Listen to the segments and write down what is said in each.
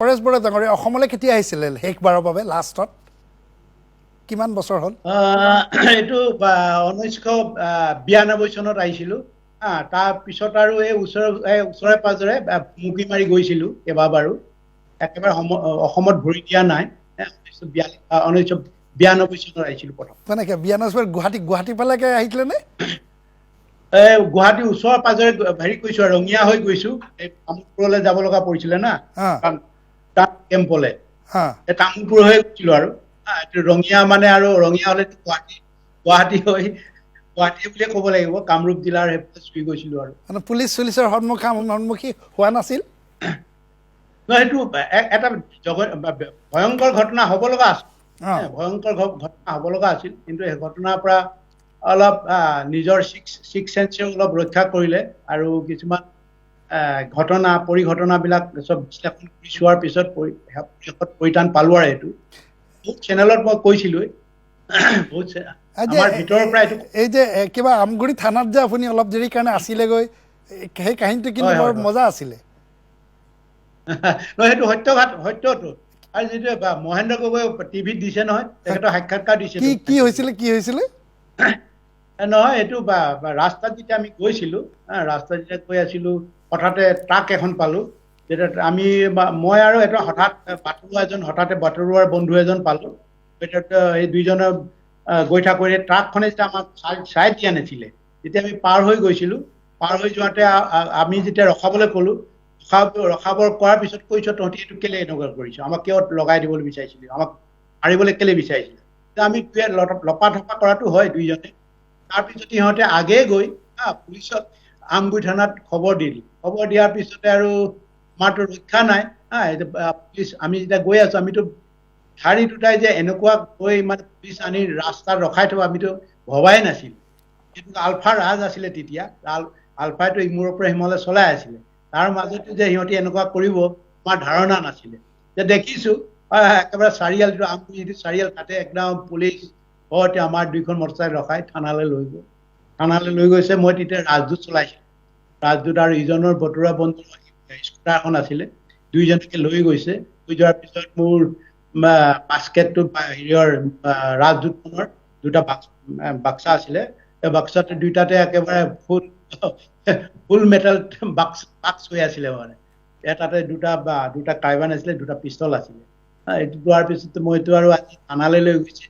পৰেশ বৰা ডাঙৰীয়া অসমলৈ কেতিয়া আহিছিলে শেষবাৰৰ বাবে লাষ্টত কিমান বছৰ হ'ল এইটো 1992 চনত আহিছিলোঁ তাৰ পিছত আৰু এই ওচৰে পাজৰে মুকি মাৰি গৈছিলোঁ কেইবাবাৰো একেবাৰে অসমত ভৰি দিয়া নাই 1992 চনত আহিছিলোঁ প্ৰথম কেনেকৈ 92 গুৱাহাটী পালেকে আহিছিলে নে গুৱাহাটীৰ ওচৰে পাজৰে হেৰি কৰিছোঁ আৰু ৰঙিয়া হৈ গৈছোঁ এই তামোলপুৰলৈ যাব লগা পৰিছিলে না তাত কেম্পলৈ তামোলপুৰ হৈ গৈছিলোঁ আৰু ৰঙিয়া মানে আৰু ৰঙিয়া হ'লেতো গুৱাহাটী বুলিয়ে ক'ব লাগিব কামৰূপ জিলাৰ সেইফালে চুই গৈছিলোঁ আৰু পুলিচ চুলিচৰ সন্মুখী হোৱা নাছিল সেইটো এটা ভয়ংকৰ ঘটনা হ'ব লগা আছিল ভয়ংকৰ ঘটনা হ'ব লগা আছিল কিন্তু সেই ঘটনাৰ পৰা অলপ নিজৰ ছিক্স চেন্সে অলপ ৰক্ষা কৰিলে আৰু কিছুমান পৰিঘটনাবিলাক চব বিশ্লেষণ কৰি চোৱাৰ পিছত পৰিত্ৰাণ পালোঁ আৰু এইটো বহুত চেনেলত মই কৈছিলোঁ এই যে কিবা আমগুৰি থানাত যে আপুনি অলপ দেৰি কাৰণে আছিলেগৈ সেই কাহিনীটো কিন্তু বৰ মজা আছিলে সেইটো সত্যটো আৰু যিটো মহেন্দ্ৰ গগৈ টিভিত দিছে নহয় তেখেতৰ সাক্ষাৎকাৰ দিছে কি হৈছিলে নহয় এইটো ৰাস্তাত যেতিয়া আমি গৈছিলোঁ ৰাস্তাত যেতিয়া গৈ আছিলোঁ হঠাতে ট্ৰাক এখন পালোঁ তেতিয়া মই আৰু এটা বাটৰুৱাৰ বন্ধু এজন পালোঁ এই দুইজনে গৈ থাকোঁতে ট্ৰাকখনে যেতিয়া আমাক চাই দিয়া নাছিলে যেতিয়া আমি পাৰ হৈ গৈছিলোঁ পাৰ হৈ যোৱাতে আমি যেতিয়া ৰখাবলৈ ক'লোঁ ৰখাবৰ কৰাৰ পিছত কৈছোঁ তহঁতি এইটো কেলে এনেকুৱা কৰিছ আমাক কিয় লগাই দিবলৈ বিচাৰিছিলি আমাক মাৰিবলৈ কেলে বিচাৰিছিলে আমি লপা ধপা কৰাটো হয় দুইজনে তাৰপিছত সিহঁতে আগে গৈ পুলিচত আমগুৰি থানাত খবৰ দিয়াৰ পিছতে আৰু আমাৰতো ৰক্ষা নাই পুলিচ আমি যেতিয়া গৈ আছোঁ আমিতো শাৰী দুটাই যে এনেকুৱা গৈ মানে পুলিচ আনি ৰাস্তাত ৰখাই থব আমিতো ভবাই নাছিলোঁ কিন্তু আলফা ৰাজ আছিলে তেতিয়া আলফাইটো ইমূৰৰ পৰা সিমূৰলৈ চলাই আছিলে তাৰ মাজতে যে সিহঁতি এনেকুৱা কৰিব আমাৰ ধাৰণা নাছিলে যে দেখিছোঁ একেবাৰে চাৰিআলিটো আমগুৰি যিটো চাৰিআল তাতে একদম পুলিচ আমাৰ দুইখন মটৰচাইকেল ৰখাই থানালৈ লৈ গৈছে মই তেতিয়া ৰাজদূত চলাইছিলোঁ ৰাজদূত আৰু ইজনৰ বটৰুৱা বন্ধু স্কুটাৰ এখন আছিলে দুইজনকে লৈ গৈছে লৈ যোৱাৰ পিছত মোৰ বাস্কেটটো হেৰিয়ৰ ৰাজদূতখনৰ দুটা বাক্সা আছিলে এই বাক্সাটো দুইটাতে একেবাৰে ফুল মেটেল বাক্স হৈ আছিলে মানে এটাতে দুটা কাইবান আছিলে দুটা পিষ্টল আছিলে এইটো লোৱাৰ পিছত মইতো আৰু আজি থানালৈ লৈ গৈছে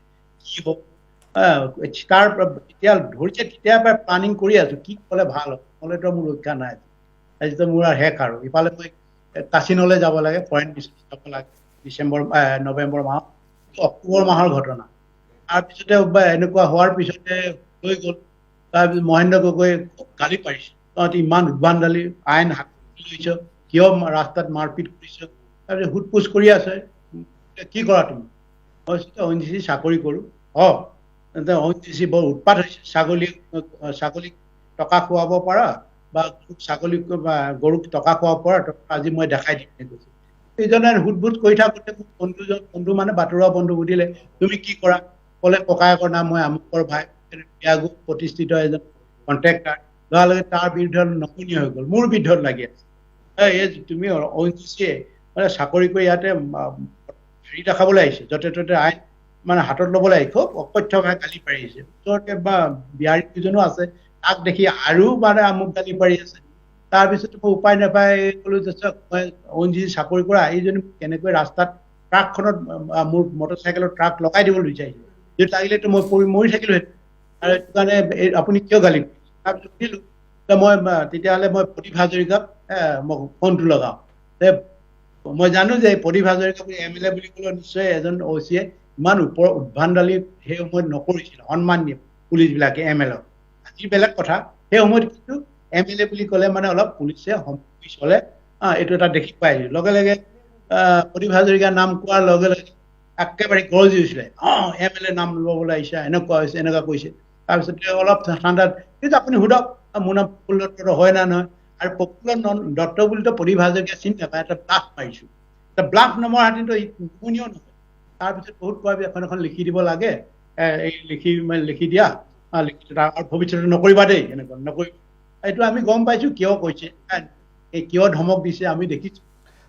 কি হ'ব তাৰ তেতিয়া ধৰিছে তেতিয়াৰ পৰা প্লানিং কৰি আছোঁ কি ক'লে ভাল হ'ব নহ'লেতো মোৰ ৰক্ষা নাই আজিতো মোৰ আৰু শেষ আৰু ইফালে মই কাছিনলৈ যাব লাগে ফৰেইন মিছনত যাব লাগে নৱেম্বৰ মাহত অক্টোবৰ মাহৰ ঘটনা তাৰপিছতে এনেকুৱা হোৱাৰ পিছতে হৈ গ'ল তাৰপিছত মহেন্দ্ৰ গগৈ গালি পাৰিছে তহঁতি ইমান উদ্ভণ্ডালি আইন হাতত লৈছ কিয় ৰাস্তাত মাৰপিট কৰিছ তাৰপিছত সোধ পোছ কৰি আছে কি কৰা তুমি মই ONGC চাকৰি কৰোঁ ONGC বৰ উৎপাত হৈছে ছাগলীক টকা খুৱাব পাৰা বা গৰুক টকা খুৱাব পাৰা আজি মই দেখাই দিম কৈছে এইজনে সোধ কৰি থাকোঁতে মোক বন্ধু মানে বাটৰুৱা বন্ধু সুধিলে তুমি কি কৰা ক'লে ককায়েকৰ নাম মই আমুকৰ ভাই বিয়াগু প্ৰতিষ্ঠিত এজন কণ্ট্ৰেক্টাৰ লোৱাৰ লগে তাৰ বিৰুদ্ধে নশুনি হৈ গ'ল মোৰ বিৰুদ্ধত লাগি আছে এই তুমি ONGC মানে চাকৰি কৰি ইয়াতে হেৰি দেখাবলৈ আহিছে য'তে ত'তে আইন মানে হাতত ল'বলৈ আহি খুব অকথ্যভাৱে গালি পাৰি আহিছে ওচৰতে বিহাৰী দুজনো আছে তাক দেখি আৰু মানে আমুক গালি পাৰি আছে তাৰপিছত মই উপায় নাপাই ক'লো যে মই ONGC চাকৰি কৰা এইজনী কেনেকৈ ৰাস্তাত ট্ৰাকখনত মোৰ মটৰচাইকেলৰ ট্ৰাক লগাই দিবলৈ বিচাৰিছিল যদি লাগিলেতো মই মৰি থাকিলোঁ আৰু সেইটো কাৰণে আপুনি কিয় গালি তাৰপিছত সুধিলোঁ মই তেতিয়াহ'লে মই প্ৰদীপ হাজৰিকাক মই ফোনটো লগাওঁ মই জানো যে প্ৰদীপ হাজৰিকা MLA বুলি ক'লেও নিশ্চয় এজন OCয়ে ইমান উদ্ভণ্ডালি সেই সময়ত নকৰিছিল সন্মান দিয়ে পুলিচবিলাকে MLA আজি বেলেগ কথা সেই সময়ত কিন্তু MLA বুলি ক'লে মানে অলপ পুলিচে চলে এইটো এটা দেখি পাই লগে লগে প্ৰদীপ হাজৰিকাৰ নাম কোৱাৰ লগে লগে একেবাৰে গৰজি হৈছিলে MLA নাম ল'বলৈ আহিছে এনেকুৱা হৈছে এনেকুৱা কৈছে তাৰপিছত অলপ ঠাণ্ডাত কিন্তু আপুনি সোধক মোৰ নাম প্ৰফুল্ল দত্ত হয় না নহয় আৰু প্ৰফুল্ল দত্ত বুলিতো প্ৰদীপ হাজৰিকা চিনি নাপায় এটা ব্লাফ মাৰিছোঁ ব্লাফ নমৰা হেঁতেনতো নুশুনিও নহয় তাৰপিছত বহুত কোৱা এখন লিখি দিব লাগে এই লিখি দিয়া আৰু ভৱিষ্যতে নকৰিবা দেই এনেকুৱা নকৰিবা এইটো আমি গম পাইছোঁ কিয় কৈছে এই কিয় ধমক দিছে আমি দেখিছোঁ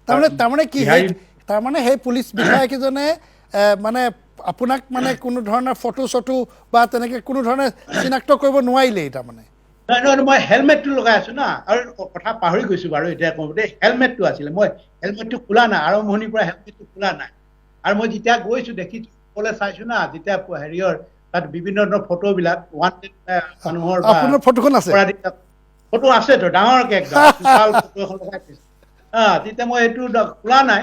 তাৰমানে কি তাৰমানে সেই পুলিচ বিষয়াকেইজনে মানে আপোনাক মানে কোনো ধৰণৰ ফটো চটো বা তেনেকৈ কোনো ধৰণে চিনাক্ত কৰিব নোৱাৰিলেই তাৰমানে নহয় মই হেলমেটটো লগাই আছো না আৰু কথা পাহৰি গৈছো বাৰু এতিয়া কওঁ দেই হেলমেটটো আছিলে মই হেলমেটটো খোলা নাই আৰম্ভণিৰ পৰা হেলমেটটো খোলা নাই আৰু মই যেতিয়া গৈছো দেখিছো ক'লে চাইছো না যেতিয়া হেৰিয়ৰ তাত বিভিন্ন ধৰণৰ ফটোবিলাক মানুহৰ বা আপোনাৰ ফটোখন আছে ফটো আছেতো ডাঙৰকে একদম বিশাল ফটো এখন লগাই থৈছে তেতিয়া মই এইটো খোলা নাই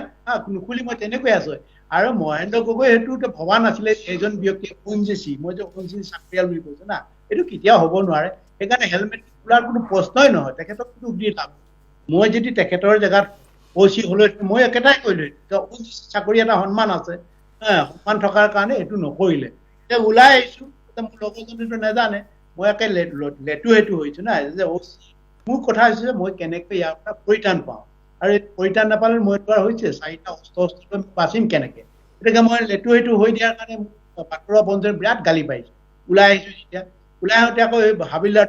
নুখুলি মই তেনেকৈ আছো আৰু মহেন্দ্ৰ গগৈ সেইটো ভবা নাছিলে এজন ব্যক্তিয়ে ONGC মই যে ONGC চাকৰিয়াল বুলি কৈছো না এইটো কেতিয়াও হ'ব নোৱাৰে সেইকাৰণে হেলমেট খোলাৰ কোনো প্ৰশ্নই নহয় তেখেতক দুখ দি লাভ মই যদি তেখেতৰ জেগাত OC হলো মই একেটাই কৰিলো ONGC চাকৰি এটা সন্মান আছে সন্মান থকাৰ কাৰণে এইটো নকৰিলে এতিয়া ওলাই আহিছো মোৰ লগৰজনীটো নাজানে মই একে লেটু হেতু হৈছো না যে OC মোৰ কথা হৈছে যে মই কেনেকৈ ইয়াৰ পৰা পৰিত্ৰাণ পাওঁ আৰু এই পৰিত্ৰাণ নাপালে মই তোমাৰ হৈছে 4টা অস্ত্ৰ বাচিম কেনেকে গতিকে মই লেটু হেতু হৈ দিয়াৰ কাৰণে বাটৰুৱা বন্ধুৱে বিৰাট গালি পাৰিছে ওলাই আহিছো যেতিয়া ওলাই আহোঁতে আকৌ এই হাবিলদাৰ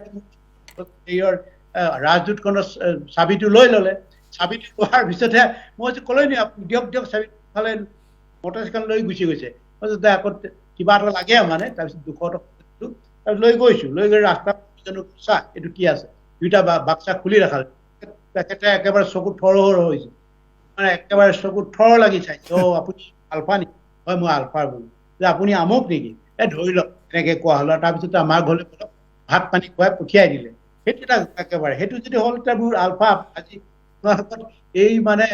ৰাজদূতখনৰ চাবিটো লৈ ললে চাবিটো লোৱাৰ পিছতহে মই ক'লৈ নি দিয়ক চাবি ফালে মটৰচাইকেল লৈ গুচি গৈছে আকৌ কিবা এটা লাগে মানে তাৰপিছত 200 টকা লৈ গৈছো লৈ গৈ ৰাস্তাত চা এইটো কি আছে 2টা বাক্সা খুলি ৰাখাল তেখেতে একেবাৰে চকুত থৰ হৈছে মানে একেবাৰে চকুত থৰ লাগি চাইছে আপুনি আলফা নেকি হয় মই আলফাৰ বোলো যে আপুনি আমুক নেকি ধৰি লওক এনেকে কোৱা হল তাৰপিছত আমাৰ ঘৰলৈ ভাত পানী খুৱাই পঠিয়াই দিলে সেইটো একেবাৰে সেইটো যদি হ'ল মোৰ আলফা আজি এই মানে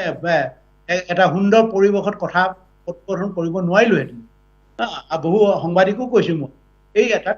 এটা সুন্দৰ পৰিৱেশত কথা উদ্বোধন কৰিব নোৱাৰিলোহেঁতেন বহু সাংবাদিকো কৈছো মই এই এটা